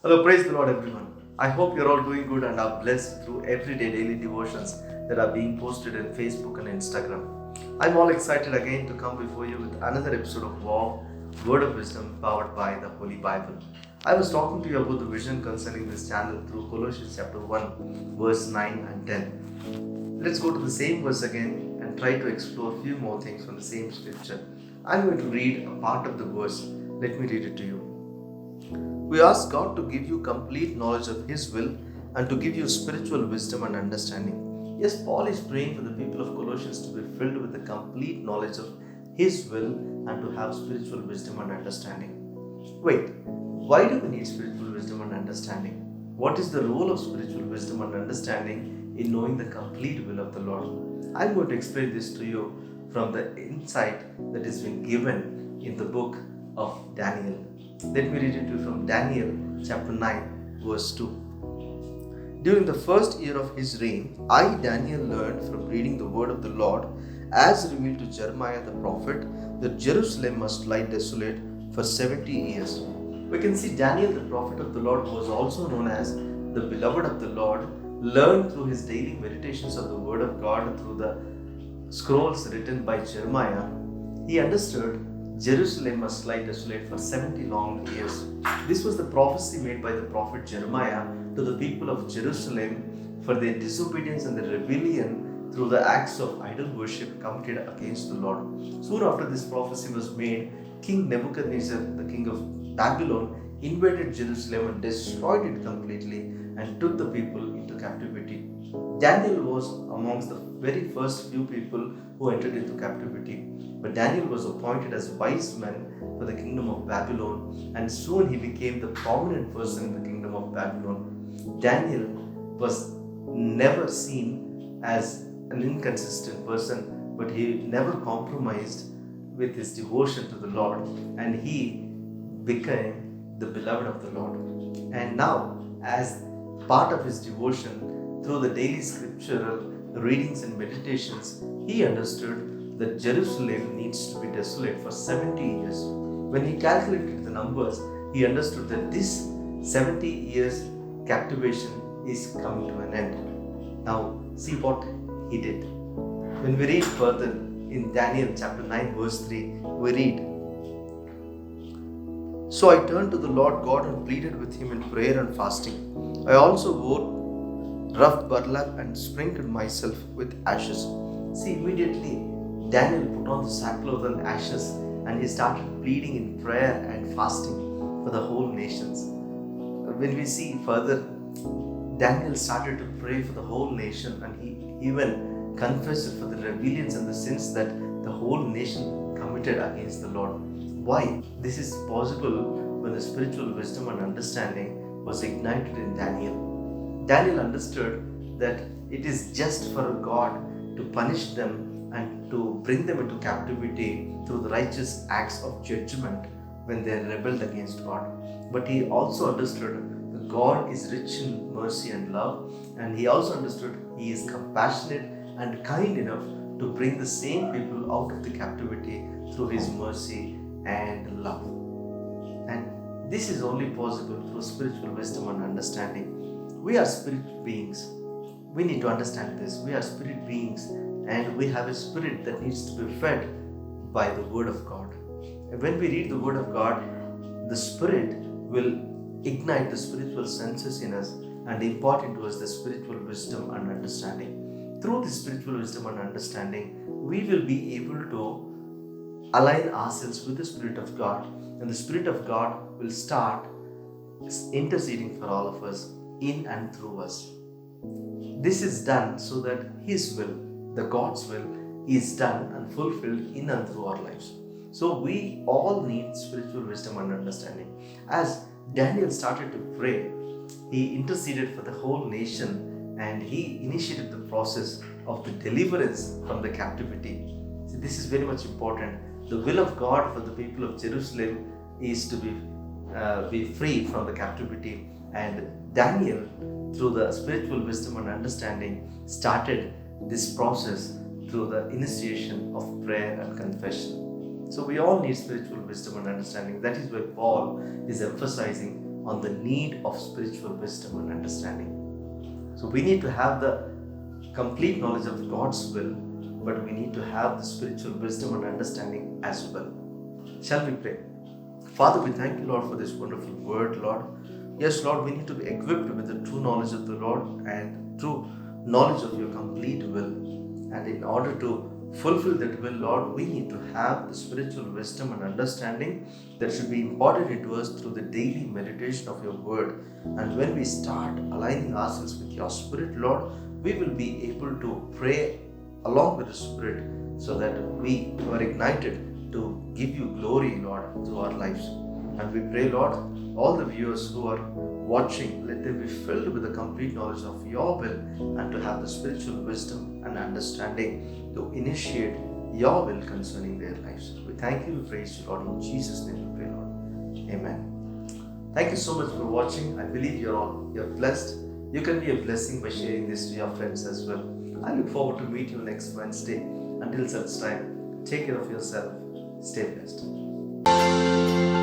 Hello, praise the Lord, everyone. I hope you're all doing good and are blessed through everyday daily devotions that are being posted in Facebook and Instagram. I'm all excited again to come before you with another episode of Wow, Word of Wisdom powered by the Holy Bible. I was talking to you about the vision concerning this channel through Colossians chapter 1, verse 9 and 10. Let's go to the same verse again and try to explore a few more things from the same scripture. I'm going to read a part of the verse. Let me read it to you. We ask God to give you complete knowledge of His will and to give you spiritual wisdom and understanding. Yes, Paul is praying for the people of Colossians to be filled with the complete knowledge of His will and to have spiritual wisdom and understanding. Wait, why do we need spiritual wisdom and understanding? What is the role of spiritual wisdom and understanding in knowing the complete will of the Lord? I'm going to explain this to you from the insight that is being given in the book of Daniel. Let me read it to you from Daniel chapter 9, verse 2. During the first year of his reign, I, Daniel, learned from reading the word of the Lord, as revealed to Jeremiah the prophet, that Jerusalem must lie desolate for 70 years. We can see Daniel, the prophet of the Lord, who was also known as the beloved of the Lord, learned through his daily meditations of the word of God through the scrolls written by Jeremiah. He understood Jerusalem must lie desolate for 70 long years. This was the prophecy made by the prophet Jeremiah to the people of Jerusalem for their disobedience and their rebellion through the acts of idol worship committed against the Lord. Soon after this prophecy was made, King Nebuchadnezzar, the king of Babylon, invaded Jerusalem and destroyed it completely and took the people into captivity. Daniel was amongst the very first few people who entered into captivity. But Daniel was appointed as wise man for the kingdom of Babylon, and soon he became the prominent person in the kingdom of Babylon. Daniel was never seen as an inconsistent person, but he never compromised with his devotion to the Lord, and he became the beloved of the Lord. And now, as part of his devotion through the daily scriptural readings and meditations, he understood that Jerusalem needs to be desolate for 70 years. When he calculated the numbers, he understood that this 70 years captivation is coming to an end. Now, see what he did. When we read further in Daniel chapter 9, verse 3, we read, So I turned to the Lord God and pleaded with him in prayer and fasting. I also wore rough burlap and sprinkled myself with ashes. See, immediately Daniel put on the sackcloth and ashes and he started pleading in prayer and fasting for the whole nations. When we see further, Daniel started to pray for the whole nation and he even confessed for the rebellions and the sins that the whole nation committed against the Lord. Why? This is possible when the spiritual wisdom and understanding was ignited in Daniel. Daniel understood that it is just for God to punish them and to bring them into captivity through the righteous acts of judgment when they rebelled against God. But he also understood that God is rich in mercy and love, and he also understood he is compassionate and kind enough to bring the same people out of the captivity through his mercy and love. And this is only possible through spiritual wisdom and understanding. We are spirit beings. We need to understand this. We are spirit beings and we have a spirit that needs to be fed by the Word of God. And when we read the Word of God, the Spirit will ignite the spiritual senses in us and impart into us the spiritual wisdom and understanding. Through this spiritual wisdom and understanding, we will be able to align ourselves with the Spirit of God, and the Spirit of God will start interceding for all of us in and through us. This is done so that His will, the God's will, is done and fulfilled in and through our lives. So we all need spiritual wisdom and understanding. As Daniel started to pray, he interceded for the whole nation and he initiated the process of the deliverance from the captivity. See, this is very much important. The will of God for the people of Jerusalem is to be free from the captivity, and Daniel, through the spiritual wisdom and understanding, started this process through the initiation of prayer and confession. So we all need spiritual wisdom and understanding. That is why Paul is emphasizing on the need of spiritual wisdom and understanding. So we need to have the complete knowledge of God's will, but we need to have the spiritual wisdom and understanding as well. Shall we pray? Father, we thank you, Lord, for this wonderful word, Lord. Yes, Lord, we need to be equipped with the true knowledge of the Lord and true knowledge of your complete will. And in order to fulfill that will, Lord, we need to have the spiritual wisdom and understanding that should be imparted into us through the daily meditation of your word. And when we start aligning ourselves with your spirit, Lord, we will be able to pray along with the Spirit so that we are ignited to give you glory, Lord, through our lives. And we pray, Lord, all the viewers who are watching, let them be filled with the complete knowledge of your will and to have the spiritual wisdom and understanding to initiate your will concerning their lives. We thank you, we praise you, Lord. In Jesus' name we pray, Lord. Amen. Thank you so much for watching. I believe you're blessed. You can be a blessing by sharing this to your friends as well. I look forward to meet you next Wednesday. Until such time, take care of yourself. Stay blessed.